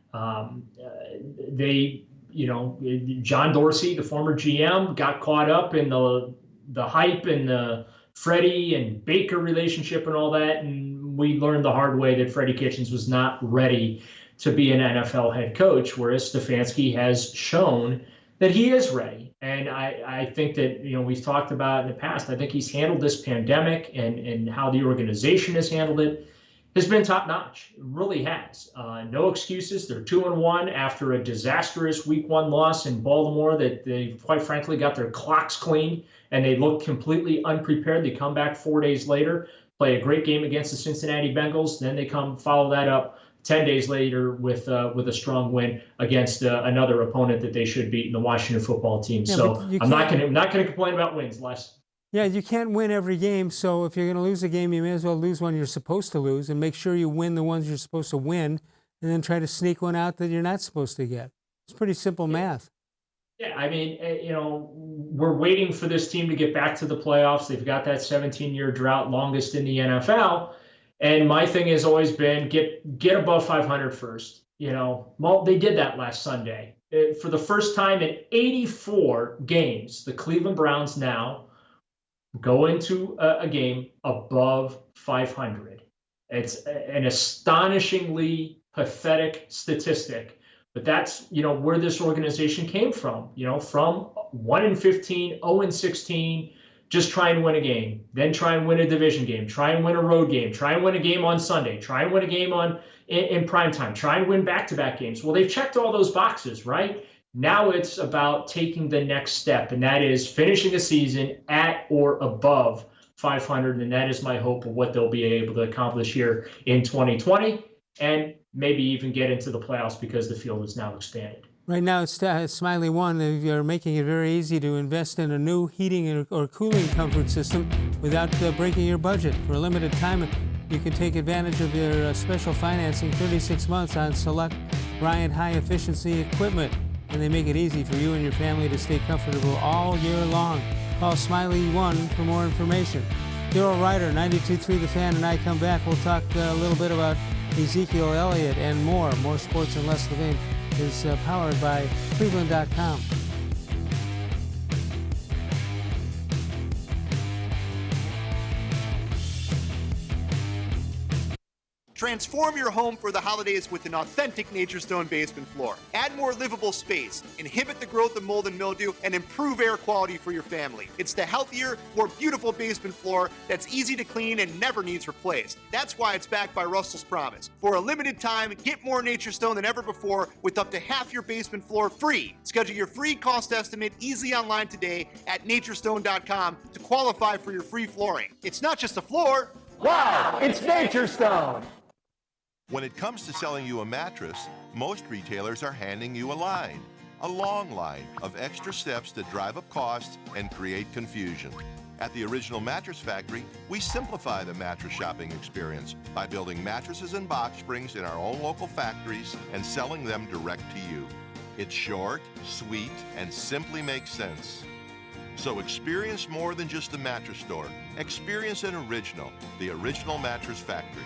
John Dorsey, the former GM, got caught up in the hype and the Freddie and Baker relationship and all that, and we learned the hard way that Freddie Kitchens was not ready to be an NFL head coach, whereas Stefanski has shown that he is ready. And I think that, we've talked about in the past, I think he's handled this pandemic and how the organization has handled it has been top notch. It really has. No excuses. They're 2-1 after a disastrous week 1 loss in Baltimore that they quite frankly got their clocks cleaned and they looked completely unprepared. They come back 4 days later, play a great game against the Cincinnati Bengals. Then they follow that up 10 days later with a strong win against another opponent that they should beat in the Washington football team. Yeah, so I'm not going to complain about wins, Les. Yeah, you can't win every game, so if you're going to lose a game, you may as well lose one you're supposed to lose and make sure you win the ones you're supposed to win and then try to sneak one out that you're not supposed to get. It's pretty simple math. Yeah, I mean, we're waiting for this team to get back to the playoffs. They've got that 17-year drought, longest in the NFL. And my thing has always been get above 500 first. They did that last Sunday. For the first time in 84 games, the Cleveland Browns now go into a game above 500. It's an astonishingly pathetic statistic, but that's, where this organization came from, from 1-15, 0-16, just try and win a game, then try and win a division game, try and win a road game, try and win a game on Sunday, try and win a game in prime time, try and win back-to-back games. Well, they've checked all those boxes, right? Now it's about taking the next step, and that is finishing a season at or above 500, and that is my hope of what they'll be able to accomplish here in 2020, and maybe even get into the playoffs because the field is now expanded. Right now, it's Smiley One. They're making it very easy to invest in a new heating or cooling comfort system without breaking your budget. For a limited time, you can take advantage of their special financing, 36 months on select Bryant high-efficiency equipment. And they make it easy for you and your family to stay comfortable all year long. Call Smiley One for more information. Daryl Ruiter, 92.3 The Fan, and I come back. We'll talk a little bit about Ezekiel Elliott and more. More Sports and Les Levine is powered by cleveland.com. Transform your home for the holidays with an authentic Nature Stone basement floor. Add more livable space, inhibit the growth of mold and mildew, and improve air quality for your family. It's the healthier, more beautiful basement floor that's easy to clean and never needs replaced. That's why it's backed by Russell's Promise. For a limited time, get more Nature Stone than ever before with up to half your basement floor free. Schedule your free cost estimate easily online today at naturestone.com to qualify for your free flooring. It's not just a floor. Wow, it's Nature Stone. When it comes to selling you a mattress, most retailers are handing you a line, a long line of extra steps that drive up costs and create confusion. At the Original Mattress Factory, we simplify the mattress shopping experience by building mattresses and box springs in our own local factories and selling them direct to you. It's short, sweet, and simply makes sense. So experience more than just the mattress store. Experience an original, the Original Mattress Factory.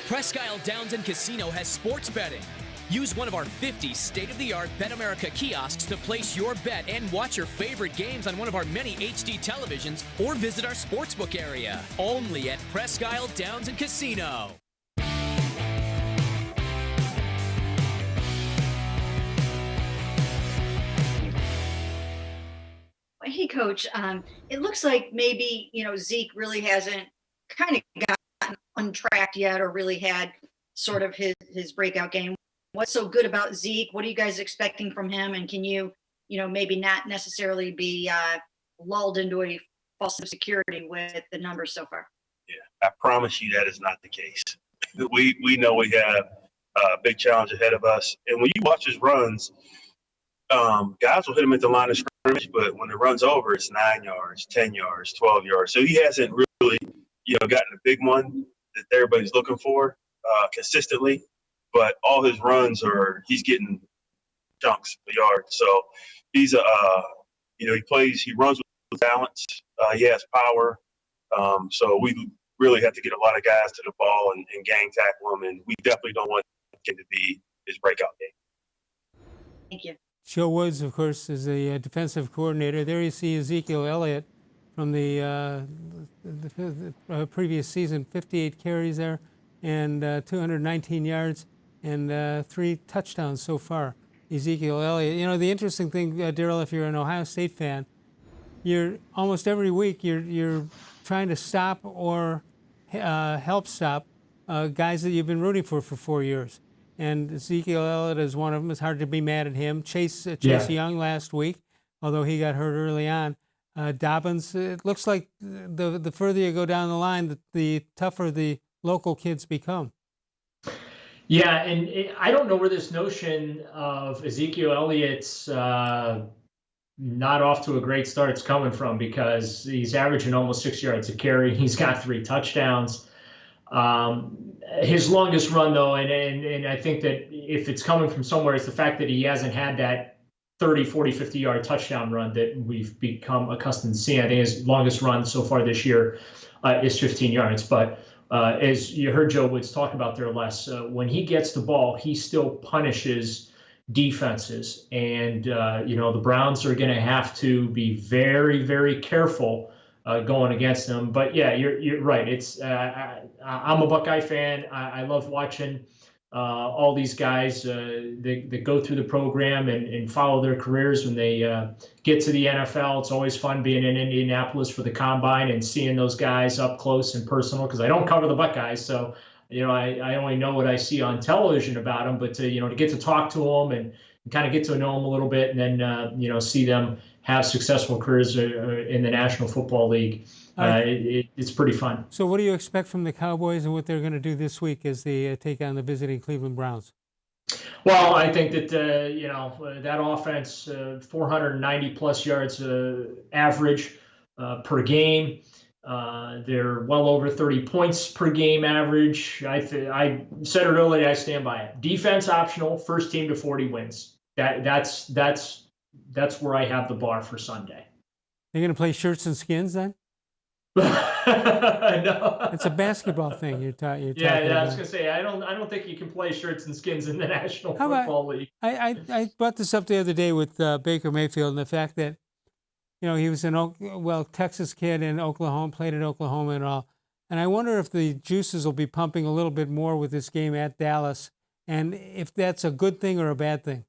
Presque Isle Downs and Casino has sports betting. Use one of our 50 state-of-the-art Bet America kiosks to place your bet and watch your favorite games on one of our many HD televisions or visit our sportsbook area. Only at Presque Isle Downs and Casino. Hey, Coach. It looks like maybe Zeke really hasn't kind of gotten untracked yet, or really had sort of his breakout game. What's so good about Zeke? What are you guys expecting from him? And can you maybe not necessarily be lulled into a false sense of security with the numbers so far? Yeah, I promise you that is not the case. We know we have a big challenge ahead of us, and when you watch his runs, guys will hit him at the line of scrimmage, but when it runs over, it's 9 yards, 10 yards, 12 yards. So he hasn't really, gotten a big one that everybody's looking for consistently. But all his runs he's getting chunks of yards. So he's he runs with balance. He has power. So we really have to get a lot of guys to the ball and gang tackle him, and we definitely don't want him to be his breakout game. Thank you. Joe Woods, of course, is the defensive coordinator. There you see Ezekiel Elliott from the previous season, 58 carries there and 219 yards and 3 touchdowns so far. Ezekiel Elliott. The interesting thing, Daryl, if you're an Ohio State fan, you're almost every week you're trying to stop or help stop guys that you've been rooting for 4 years. And Ezekiel Elliott is one of them. It's hard to be mad at him. Chase Young last week, although he got hurt early on. Dobbins, it looks like the further you go down the line, the tougher the local kids become. Yeah, and I don't know where this notion of Ezekiel Elliott's not off to a great start is coming from, because he's averaging almost 6 yards a carry. He's got 3 touchdowns. His longest run, though, and I think that if it's coming from somewhere, it's the fact that he hasn't had that 30, 40, 50-yard touchdown run that we've become accustomed to seeing. I think his longest run so far this year is 15 yards. But as you heard Joe Woods talk about there, Les, when he gets the ball, he still punishes defenses. And, the Browns are going to have to be very, very careful going against them. But yeah, you're right. It's I'm a Buckeye fan. I love watching all these guys that go through the program and follow their careers when they get to the NFL. It's always fun being in Indianapolis for the Combine and seeing those guys up close and personal, because I don't cover the Buckeyes, so I only know what I see on television about them. But to get to talk to them and kind of get to know them a little bit, and then see them have successful careers in the National Football League. It's pretty fun. So what do you expect from the Cowboys and what they're going to do this week as they take on the visiting Cleveland Browns? Well, I think that, that offense, 490-plus yards average per game. They're well over 30 points per game average. I said it earlier, I stand by it. Defense optional, first team to 40 wins. That's where I have the bar for Sunday. They're going to play shirts and skins then? No. It's a basketball thing you're talking about. I was going to say, I don't think you can play shirts and skins in the National Football League. I brought this up the other day with Baker Mayfield, and the fact that, he was Texas kid in Oklahoma, played in Oklahoma and all. And I wonder if the juices will be pumping a little bit more with this game at Dallas, and if that's a good thing or a bad thing.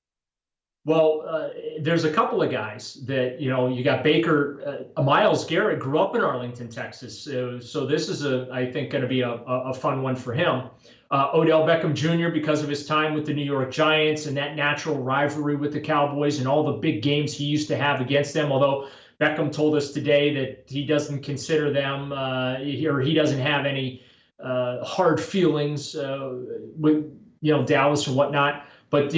Well, there's a couple of guys that, you got Baker. Myles Garrett grew up in Arlington, Texas. So this is, I think, going to be a fun one for him. Odell Beckham Jr., because of his time with the New York Giants and that natural rivalry with the Cowboys and all the big games he used to have against them, although Beckham told us today that he doesn't consider them, or he doesn't have any hard feelings with, Dallas or whatnot. But,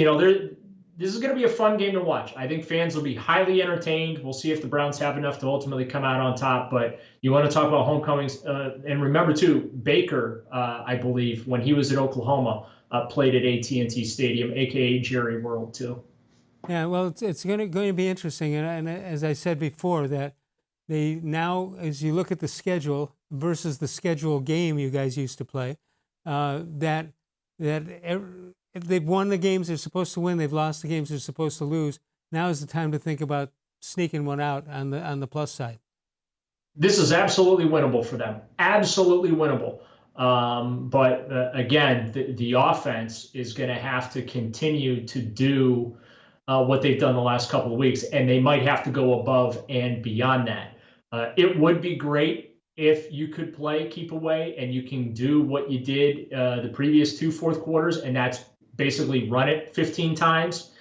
this is going to be a fun game to watch. I think fans will be highly entertained. We'll see if the Browns have enough to ultimately come out on top. But you want to talk about homecomings. And remember, too, Baker, I believe, when he was at Oklahoma, played at AT&T Stadium, a.k.a. Jerry World, too. Yeah, well, it's going to be interesting. And as I said before, that they now, as you look at the schedule versus the schedule game you guys used to play, they've won the games they're supposed to win. They've lost the games they're supposed to lose. Now is the time to think about sneaking one out on the plus side. This is absolutely winnable for them. Absolutely winnable. But again, the offense is going to have to continue to do what they've done the last couple of weeks, and they might have to go above and beyond that. It would be great if you could keep away, and you can do what you did the previous 2 fourth quarters, and that's basically run it 15 times.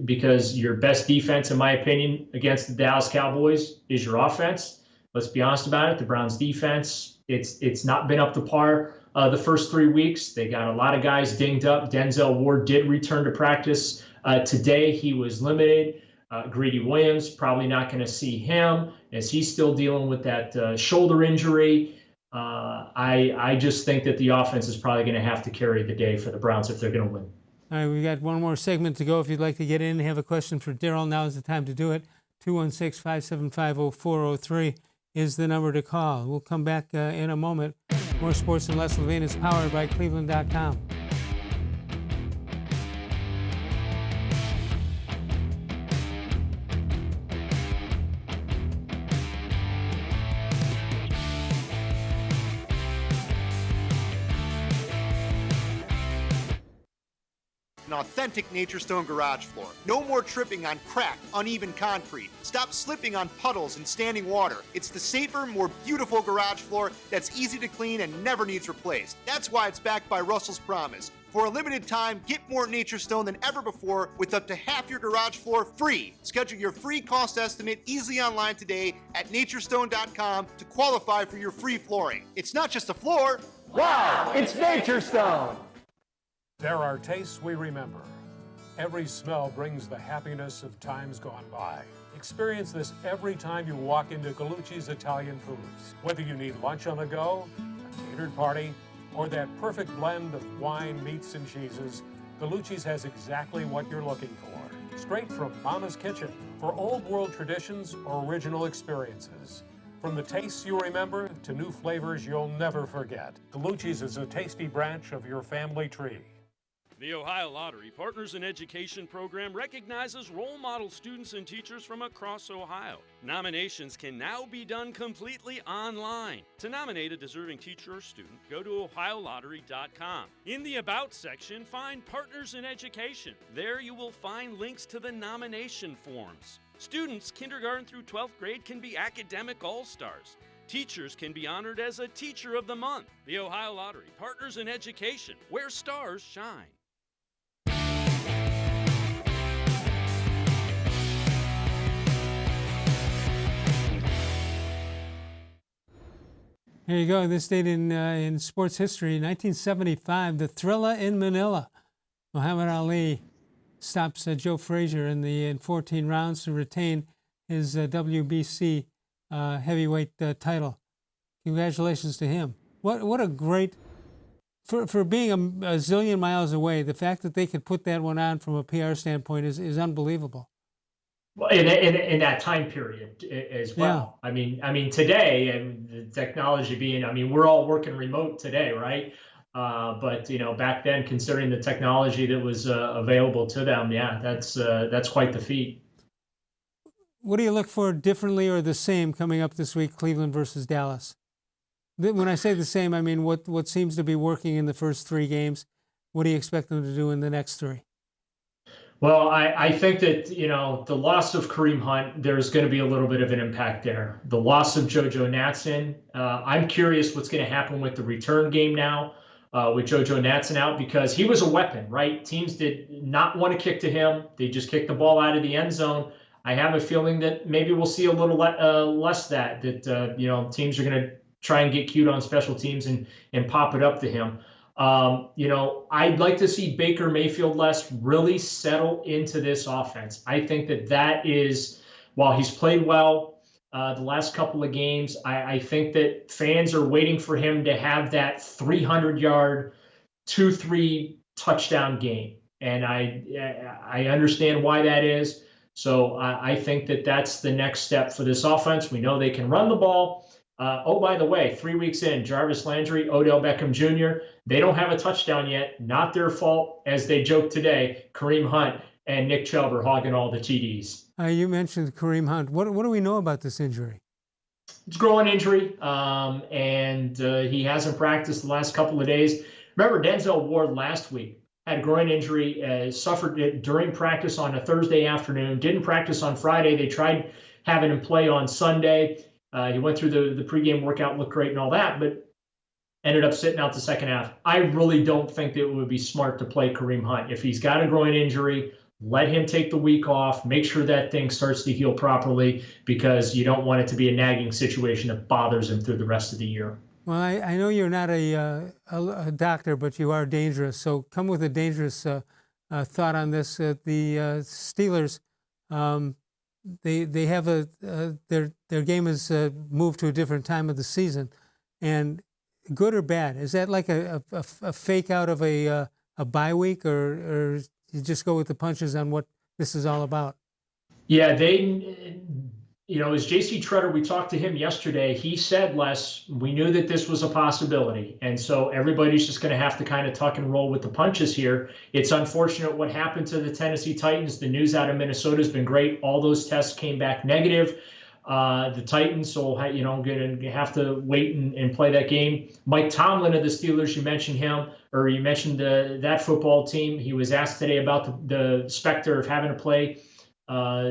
Because your best defense, in my opinion, against the Dallas Cowboys is your offense. Let's be honest about it. The Browns defense, it's not been up to par the first 3 weeks. They got a lot of guys dinged up. Denzel Ward did return to practice today. He was limited. Greedy Williams, probably not going to see him as he's still dealing with that shoulder injury. I just think that the offense is probably going to have to carry the day for the Browns if they're going to win. All right, we got one more segment to go. If you'd like to get in and have a question for Daryl, now is the time to do it. 216-575-0403 is the number to call. We'll come back in a moment. More Sports and Les Levine is powered by cleveland.com. An authentic Nature Stone garage floor. No more tripping on cracked, uneven concrete. Stop slipping on puddles and standing water. It's the safer, more beautiful garage floor that's easy to clean and never needs replaced. That's why it's backed by Russell's Promise. For a limited time, get more Nature Stone than ever before with up to half your garage floor free. Schedule your free cost estimate easily online today at naturestone.com to qualify for your free flooring. It's not just a floor. Wow, it's Nature Stone. There are tastes we remember. Every smell brings the happiness of times gone by. Experience this every time you walk into Gallucci's Italian Foods. Whether you need lunch on the go, a catered party, or that perfect blend of wine, meats, and cheeses, Gallucci's has exactly what you're looking for. Straight from Mama's kitchen for old world traditions or original experiences. From the tastes you remember to new flavors you'll never forget, Gallucci's is a tasty branch of your family tree. The Ohio Lottery Partners in Education program recognizes role model students and teachers from across Ohio. Nominations can now be done completely online. To nominate a deserving teacher or student, go to ohiolottery.com. In the About section, find Partners in Education. There you will find links to the nomination forms. Students kindergarten through 12th grade can be academic all-stars. Teachers can be honored as a Teacher of the Month. The Ohio Lottery Partners in Education, where stars shine. Here you go. This date in sports history, 1975, the Thrilla in Manila. Muhammad Ali stops Joe Frazier in 14 rounds to retain his WBC heavyweight title. Congratulations to him. What a great, for being a zillion miles away, the fact that they could put that one on from a PR standpoint is unbelievable. Well, in that time period as well. Yeah. I mean, today, and the technology being, we're all working remote today, right? But back then, considering the technology that was available to them, yeah, that's quite the feat. What do you look for differently or the same coming up this week, Cleveland versus Dallas? When I say the same, I mean what seems to be working in the first 3 games. What do you expect them to do in the next 3? Well, I think that, the loss of Kareem Hunt, there's going to be a little bit of an impact there. The loss of JoJo Natson, I'm curious what's going to happen with the return game now with JoJo Natson out, because he was a weapon, right? Teams did not want to kick to him. They just kicked the ball out of the end zone. I have a feeling that maybe we'll see a little less that teams are going to try and get cute on special teams and pop it up to him. I'd like to see Baker Mayfield really settle into this offense. I think that is, while he's played well the last couple of games, I think that fans are waiting for him to have that 300-yard, 2-3 touchdown game. And I understand why that is. So I think that's the next step for this offense. We know they can run the ball. By the way, 3 weeks in, Jarvis Landry, Odell Beckham Jr., they don't have a touchdown yet. Not their fault, as they joked today. Kareem Hunt and Nick Chubb are hogging all the TDs. You mentioned Kareem Hunt. What do we know about this injury? It's a growing injury, and he hasn't practiced the last couple of days. Remember Denzel Ward last week had a groin injury, suffered it during practice on a Thursday afternoon, didn't practice on Friday. They tried having him play on Sunday. He went through the pregame workout, looked great and all that, but ended up sitting out the second half. I really don't think that it would be smart to play Kareem Hunt. If he's got a groin injury, let him take the week off, make sure that thing starts to heal properly, because you don't want it to be a nagging situation that bothers him through the rest of the year. Well, I know you're not a doctor, but you are dangerous. So come with a dangerous thought on this. The Steelers, they have their game is moved to a different time of the season, and good or bad, is that like a fake out of a bye week, or you just go with the punches on what this is all about? Yeah, as J.C. Tretter, we talked to him yesterday. He said, Les, we knew that this was a possibility. And so everybody's just going to have to kind of tuck and roll with the punches here. It's unfortunate what happened to the Tennessee Titans. The news out of Minnesota has been great. All those tests came back negative. The Titans will going to have to wait and play that game. Mike Tomlin of the Steelers, you mentioned him, or you mentioned that football team. He was asked today about the specter of having to play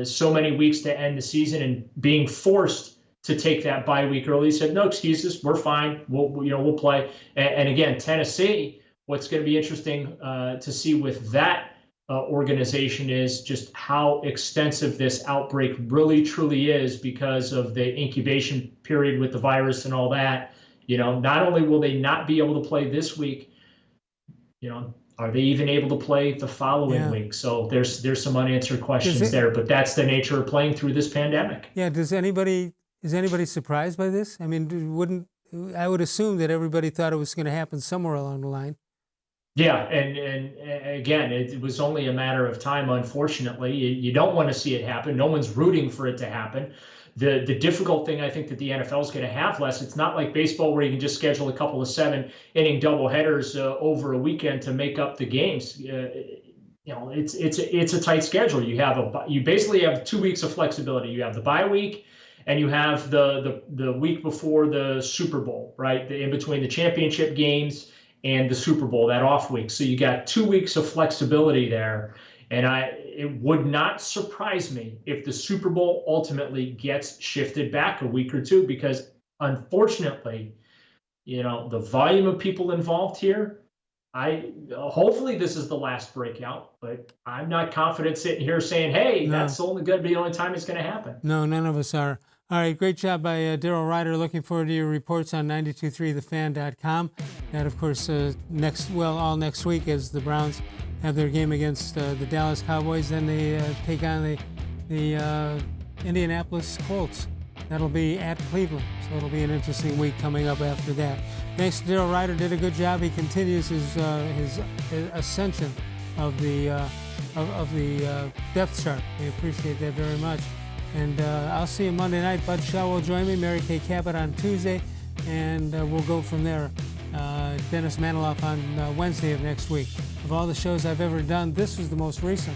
so many weeks to end the season and being forced to take that bye week early. He said, no excuses, we're fine, we'll play. And again, Tennessee, what's going to be interesting to see with that organization is just how extensive this outbreak really truly is, because of the incubation period with the virus and all that. Not only will they not be able to play this week, are they even able to play the following week? So there's some unanswered questions there, but that's the nature of playing through this pandemic. Yeah. Is anybody surprised by this? I mean, I would assume that everybody thought it was going to happen somewhere along the line. Yeah, and again, it was only a matter of time, unfortunately. You don't want to see it happen. No one's rooting for it to happen. The difficult thing I think that the NFL is going to have, Les, it's not like baseball where you can just schedule a couple of 7-inning doubleheaders over a weekend to make up the games. It's a tight schedule. You basically have 2 weeks of flexibility. You have the bye week, and you have the week before the Super Bowl, right? In between the championship games and the Super Bowl, that off week. So you got 2 weeks of flexibility there. And it would not surprise me if the Super Bowl ultimately gets shifted back a week or two, because unfortunately, the volume of people involved here, hopefully this is the last breakout, but I'm not confident sitting here saying, hey, that's only going to be the only time it's going to happen. No, none of us are. All right, great job by Daryl Ruiter. Looking forward to your reports on 923thefan.com. And, of course, all next week as the Browns have their game against the Dallas Cowboys. Then they take on the Indianapolis Colts. That'll be at Cleveland. So it'll be an interesting week coming up after that. Thanks to Daryl Ruiter. Did a good job. He continues his ascension of the depth chart. We appreciate that very much. And I'll see you Monday night. Bud Shaw will join me, Mary Kay Cabot on Tuesday, and we'll go from there. Dennis Maniloff on Wednesday of next week. Of all the shows I've ever done, this was the most recent.